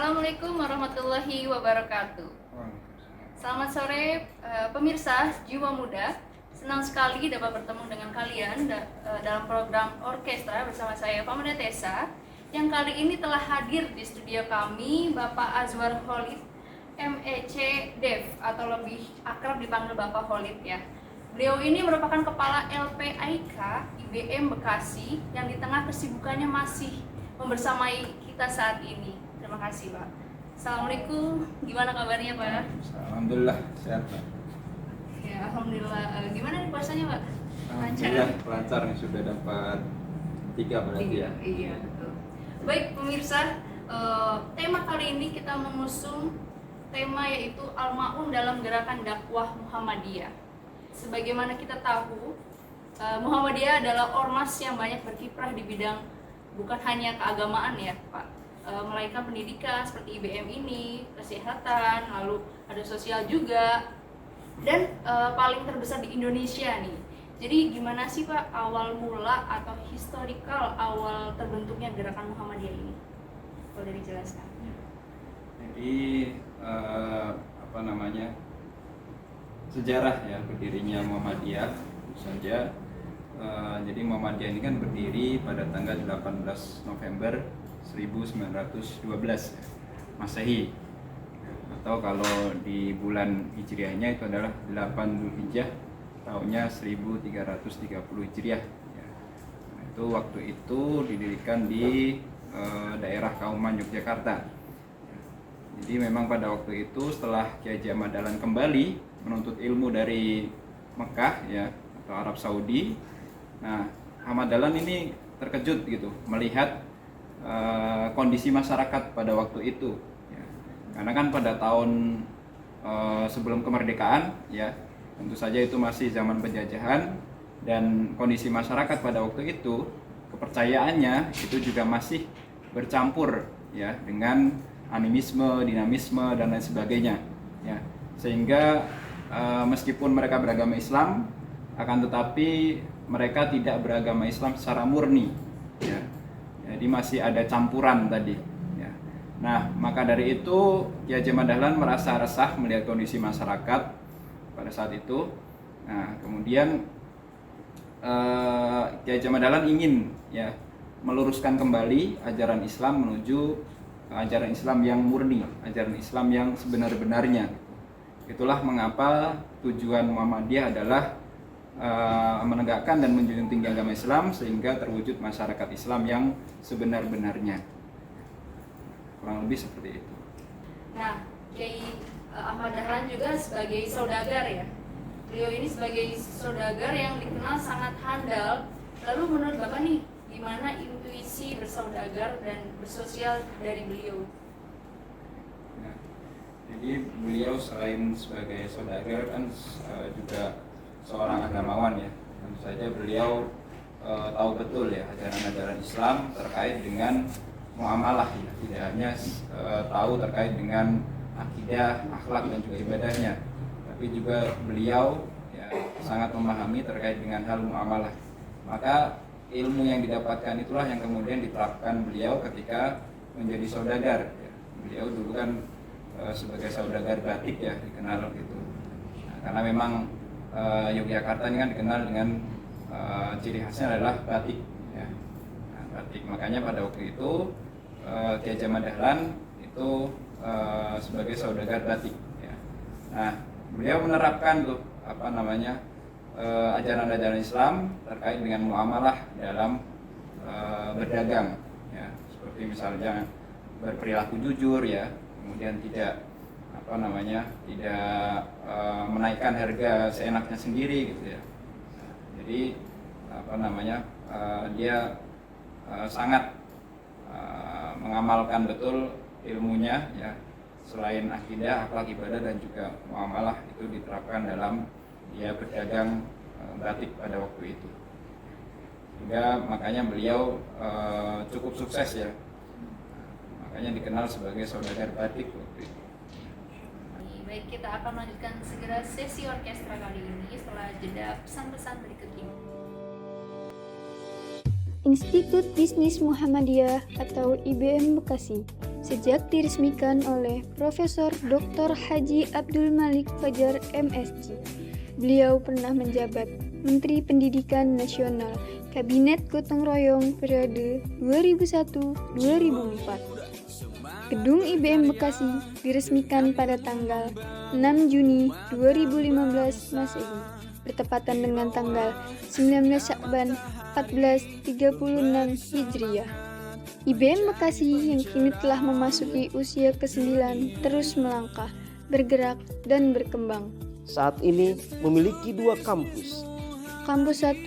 Assalamualaikum warahmatullahi wabarakatuh. Selamat sore pemirsa Jiwa Muda. Senang sekali dapat bertemu dengan kalian dalam program orkestra bersama saya Famada Tessa, yang kali ini telah hadir di studio kami Bapak Azwar Khalid, MEC Dev atau lebih akrab dipanggil Bapak Khalid ya. Beliau ini merupakan Kepala LPIK IBM Bekasi yang di tengah kesibukannya masih membersamai kita saat ini. Terima kasih Pak. Assalamualaikum, gimana kabarnya Pak? Alhamdulillah sehat Pak. Ya Alhamdulillah. Gimana nih puasanya Pak? Alhamdulillah lancar nih, sudah dapat 3 berarti ya. Iya betul. Baik pemirsa, tema kali ini kita mengusung tema yaitu Al-Ma'un dalam gerakan dakwah Muhammadiyah. Sebagaimana kita tahu, Muhammadiyah adalah ormas yang banyak berkiprah di bidang bukan hanya keagamaan ya Pak, melainkan pendidikan seperti IBM ini, kesehatan, lalu ada sosial juga, dan paling terbesar di Indonesia nih. Jadi gimana sih Pak awal mula atau historical awal terbentuknya gerakan Muhammadiyah ini? Boleh dijelaskan? Jadi sejarah ya berdirinya Muhammadiyah tentu saja. Jadi Muhammadiyah ini kan berdiri pada tanggal 18 November 1912 ya, Masehi, atau kalau di bulan Hijriahnya itu adalah 8 Dzulhijjah tahunnya 1330 Hijriah ya. Nah, itu waktu itu didirikan di daerah Kauman Yogyakarta ya. Jadi memang pada waktu itu setelah Kiai Haji Ahmad Dahlan kembali menuntut ilmu dari Mekah ya atau Arab Saudi. Nah, Ahmad Dahlan ini terkejut gitu melihat kondisi masyarakat pada waktu itu ya. Karena kan pada tahun sebelum kemerdekaan ya, tentu saja itu masih zaman penjajahan, dan kondisi masyarakat pada waktu itu kepercayaannya itu juga masih bercampur ya dengan animisme, dinamisme dan lain sebagainya ya. Sehingga meskipun mereka beragama Islam, akan tetapi mereka tidak beragama Islam secara murni ya. Jadi masih ada campuran tadi ya. Nah, maka dari itu Kiai Haji Ahmad Dahlan merasa resah melihat kondisi masyarakat pada saat itu. Nah, kemudian Kiai Haji Ahmad Dahlan ingin ya meluruskan kembali ajaran Islam menuju ajaran Islam yang murni, ajaran Islam yang sebenar-benarnya. Itulah mengapa tujuan Muhammadiyah adalah menegakkan dan menjunjung tinggi agama Islam sehingga terwujud masyarakat Islam yang sebenar-benarnya. Kurang lebih seperti itu. Nah, Kiai Ahmad Dahlan juga sebagai saudagar ya. Beliau ini sebagai saudagar yang dikenal sangat handal. Lalu menurut Bapak nih, gimana intuisi bersaudagar dan bersosial dari beliau? Nah, jadi beliau selain sebagai saudagar kan juga seorang agamawan ya. Tentu saja beliau tahu betul ya ajaran-ajaran Islam terkait dengan muamalah ya. Tidak hanya tahu terkait dengan akidah, akhlak dan juga ibadahnya, tapi juga beliau ya sangat memahami terkait dengan hal muamalah. Maka ilmu yang didapatkan itulah yang kemudian diterapkan beliau ketika menjadi saudagar ya. Beliau dulu kan sebagai saudagar batik ya dikenal gitu. Nah, karena memang Yogyakarta ini kan dikenal dengan ciri khasnya adalah batik ya. Nah, batik, makanya pada waktu itu Kiai Haji Ahmad Dahlan itu sebagai saudagar batik ya. Nah, beliau menerapkan tuh ajaran-ajaran Islam terkait dengan muamalah dalam berdagang ya, seperti misalnya berperilaku jujur ya, kemudian tidak menaikkan harga seenaknya sendiri gitu ya. Jadi dia sangat mengamalkan betul ilmunya ya. Selain akidah, akhlak, ibadah dan juga muamalah itu diterapkan dalam dia berdagang batik pada waktu itu. Sehingga makanya beliau cukup sukses ya. Makanya dikenal sebagai saudagar batik waktu itu. Baik, kita akan melanjutkan segera sesi orkestra kali ini setelah jeda pesan-pesan berikut ini. Institut Bisnis Muhammadiyah atau IBM Bekasi sejak diresmikan oleh Profesor Dr. Haji Abdul Malik Fajar MSc. Beliau pernah menjabat Menteri Pendidikan Nasional Kabinet Gotong Royong periode 2001-2004. Gedung IBM Bekasi diresmikan pada tanggal 6 Juni 2015 Masehi, bertepatan dengan tanggal 19 Syakban 1436 Hijriah. IBM Bekasi yang kini telah memasuki usia ke-9 terus melangkah, bergerak, dan berkembang. Saat ini memiliki 2 kampus. Kampus 1,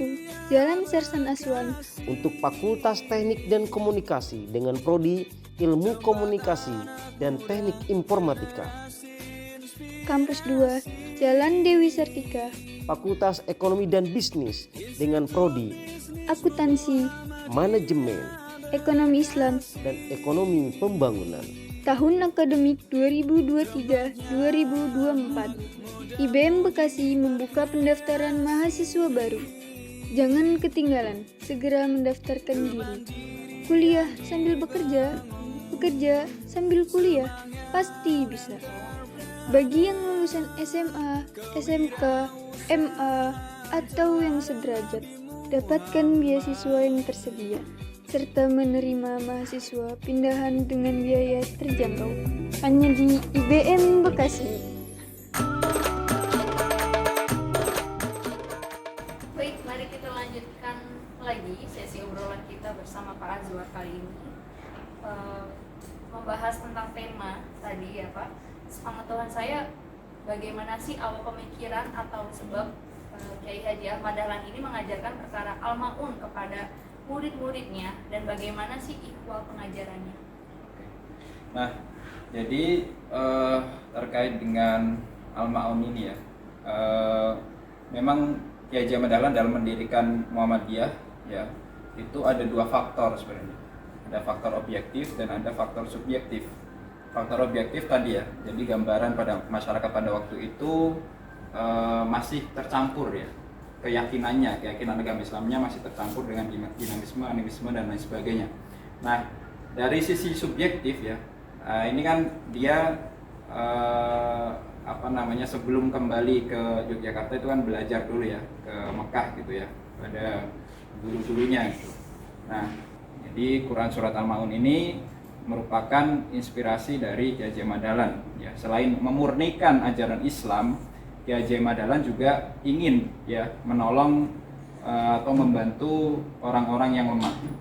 Jalan Sersan Aswan, Untuk Fakultas Teknik dan Komunikasi dengan Prodi Ilmu Komunikasi dan Teknik Informatika. Kampus 2, Jalan Dewi Sartika, Fakultas Ekonomi dan Bisnis dengan Prodi Akuntansi, Manajemen Ekonomi Islam. dan Ekonomi Pembangunan. Tahun akademik 2023-2024, IBM Bekasi membuka pendaftaran mahasiswa baru. Jangan ketinggalan, segera mendaftarkan diri. Kuliah sambil bekerja, bekerja sambil kuliah, pasti bisa. Bagi yang lulusan SMA, SMK, MA, atau yang sederajat, dapatkan beasiswa yang tersedia, serta menerima mahasiswa pindahan dengan biaya terjangkau. Hanya di IBM Bekasi. Baik, mari kita lanjutkan lagi sesi obrolan kita bersama Pak Azwar kali ini. Membahas tentang tema tadi ya Pak. Sepengetahuan saya, bagaimana sih awal pemikiran atau sebab Kiai Haji Ahmad Dahlan ini mengajarkan perkara Al-Ma'un kepada murid-muridnya, dan bagaimana sih ikhwal pengajarannya? Nah, jadi terkait dengan Al-Ma'un ini ya, memang Kiai Haji Ahmad Dahlan dalam mendirikan Muhammadiyah ya, itu ada 2 faktor sebenarnya. Ada faktor objektif dan ada faktor subjektif. Faktor objektif tadi ya, jadi gambaran pada masyarakat pada waktu itu masih tercampur ya, keyakinan agama Islamnya masih tercampur dengan dinamisme, animisme, dan lain sebagainya. Nah, dari sisi subjektif ya, ini kan dia sebelum kembali ke Yogyakarta itu kan belajar dulu ya ke Mekah gitu ya, pada guru-gurunya gitu. Nah, jadi Quran Surat Al-Ma'un ini merupakan inspirasi dari Kiai Haji Ahmad Dahlan ya. Selain memurnikan ajaran Islam, Kiai Haji Ahmad Dahlan juga ingin ya menolong atau membantu orang-orang yang lemah gitu.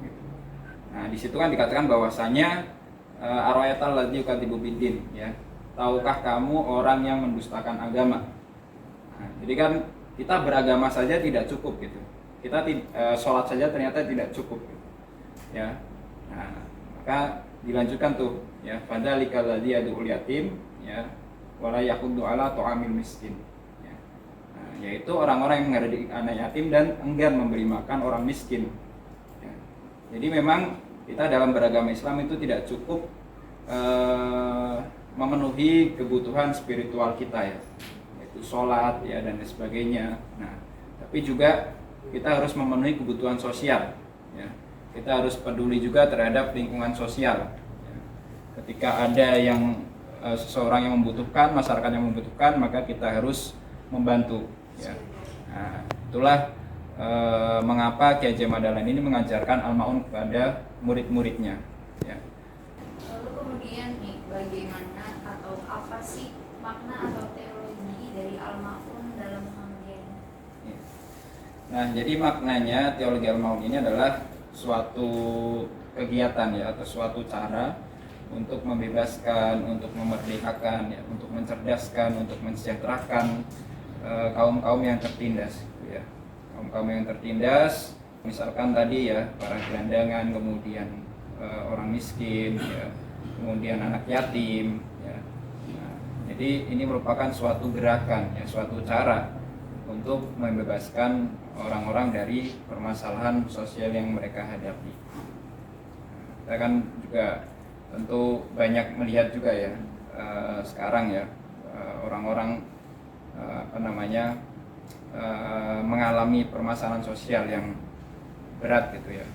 Nah, di situ kan dikatakan bahwasanya ara'aital ladzi yukadzibu biddin ya. Tahukah kamu orang yang mendustakan agama? Nah, jadi kan kita beragama saja tidak cukup gitu. Kita sholat saja ternyata tidak cukup gitu. Ya. Nah, maka dilanjutkan tuh ya, fadzalikal ladzi yad'ul yatim ya wala yaquddu ala ta'amil miskin ya. Nah, yaitu orang-orang yang menghargai anak yatim dan enggan memberi makan orang miskin ya. Jadi memang kita dalam beragama Islam itu tidak cukup memenuhi kebutuhan spiritual kita ya, yaitu sholat ya dan sebagainya. Nah, tapi juga kita harus memenuhi kebutuhan sosial ya. Kita harus peduli juga terhadap lingkungan sosial ya. Ketika ada yang seseorang yang membutuhkan, masyarakat yang membutuhkan, maka kita harus membantu ya. Nah, itulah mengapa Kiai Haji Ahmad Dahlan ini mengajarkan Al-Ma'un kepada murid-muridnya ya. Lalu kemudian nih, bagaimana atau apa sih makna atau teologi dari Al-Ma'un dalam Muhammadiyah? Nah, jadi maknanya teologi Al-Ma'un ini adalah suatu kegiatan ya, atau suatu cara untuk membebaskan, untuk memerdekakan ya, untuk mencerdaskan, untuk mensejahterakan kaum-kaum yang tertindas gitu ya. Kaum-kaum yang tertindas, misalkan tadi ya, para gelandangan, kemudian orang miskin ya, kemudian anak yatim ya. Nah, jadi ini merupakan suatu gerakan ya, suatu cara untuk membebaskan orang-orang dari permasalahan sosial yang mereka hadapi. Kita kan juga tentu banyak melihat juga ya sekarang ya, orang-orang mengalami permasalahan sosial yang berat gitu ya.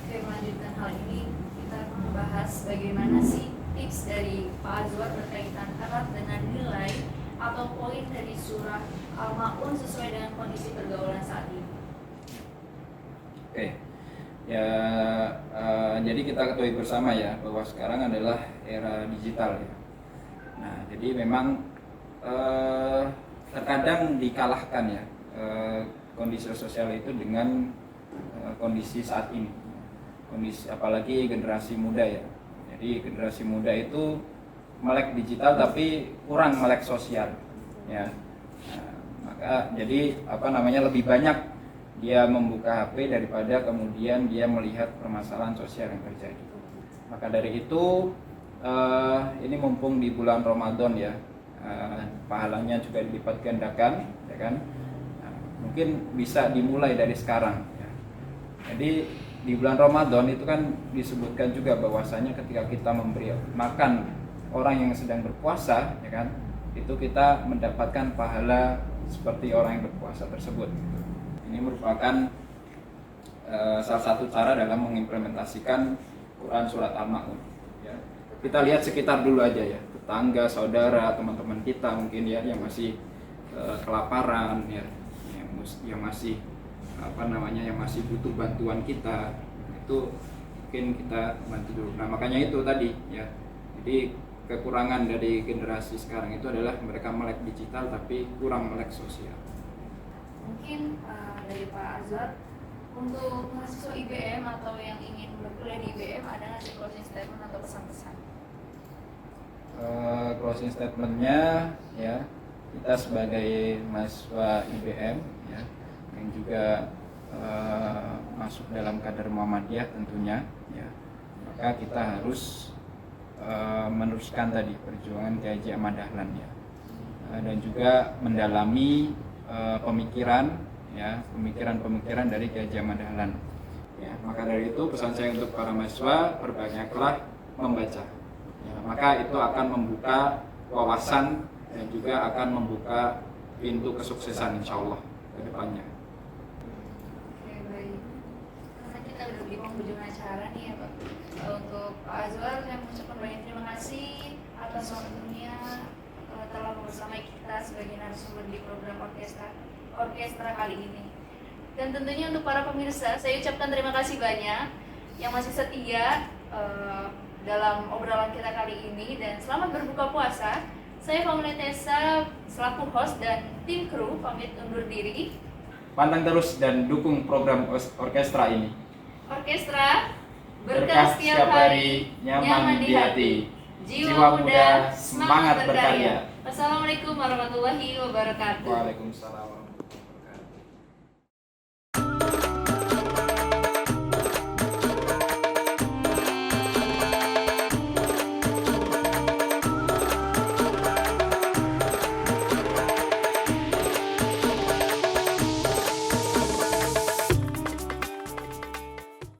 Oke, melanjutkan hal ini, kita membahas bagaimana sih tips dari Pak Azwar berkaitan erat dengan nilai atau poin dari surah Al-Ma'un sesuai dengan kondisi pergaulan saat ini? Oke, ya jadi kita ketahui bersama ya bahwa sekarang adalah era digital ya. Nah, jadi memang terkadang dikalahkan ya kondisi sosial itu dengan kondisi saat ini. Kondisi apalagi generasi muda ya. Jadi generasi muda itu melek digital tapi kurang melek sosial ya. Nah, maka jadi lebih banyak dia membuka HP daripada kemudian dia melihat permasalahan sosial yang terjadi. Maka dari itu ini mumpung di bulan Ramadan ya, pahalanya juga dilipat gandakan ya kan. Nah, mungkin bisa dimulai dari sekarang ya. Jadi di bulan Ramadan itu kan disebutkan juga bahwasanya ketika kita memberi makan orang yang sedang berpuasa ya kan, itu kita mendapatkan pahala seperti orang yang berpuasa tersebut. Ini merupakan salah satu cara dalam mengimplementasikan Quran surat Al-Ma'un ya. Kita lihat sekitar dulu aja ya, tetangga, saudara, teman-teman kita mungkin ya yang masih kelaparan ya, yang masih yang masih butuh bantuan kita, itu mungkin kita bantu dulu. Nah, makanya itu tadi ya. Jadi kekurangan dari generasi sekarang itu adalah mereka melek digital tapi kurang melek sosial. Mungkin dari Pak Azwar, untuk mahasiswa IBM atau yang ingin berkuliah di IBM, ada nggak sih closing statement atau pesan-pesan? Closing statementnya ya, kita sebagai mahasiswa IBM ya, yang juga masuk dalam kader Muhammadiyah tentunya ya, maka kita harus meneruskan tadi perjuangan Kiai Haji Ahmad Dahlan ya, dan juga mendalami pemikiran dari Kiai Haji Ahmad Dahlan ya. Maka dari itu pesan saya untuk para mahasiswa, perbanyaklah membaca ya, maka itu akan membuka wawasan dan juga akan membuka pintu kesuksesan insya Allah ke depannya. Oke, baik. Karena kita udah di penghujung acara nih ya Pak. Untuk Pak Azwar, saya mengucapkan banyak terima kasih atas waktunya telah bersama kita sebagai narasumber di program orkestra kali ini. Dan tentunya untuk para pemirsa, saya ucapkan terima kasih banyak yang masih setia dalam obrolan kita kali ini, dan selamat berbuka puasa. Saya Faunetesa selaku host dan tim kru pamit undur diri. Pantang terus dan dukung program orkestra ini. Orkestra berkah setiap hari, nyaman di hati. Jiwa muda, semangat berkarya. Wassalamualaikum warahmatullahi wabarakatuh. Waalaikumsalam.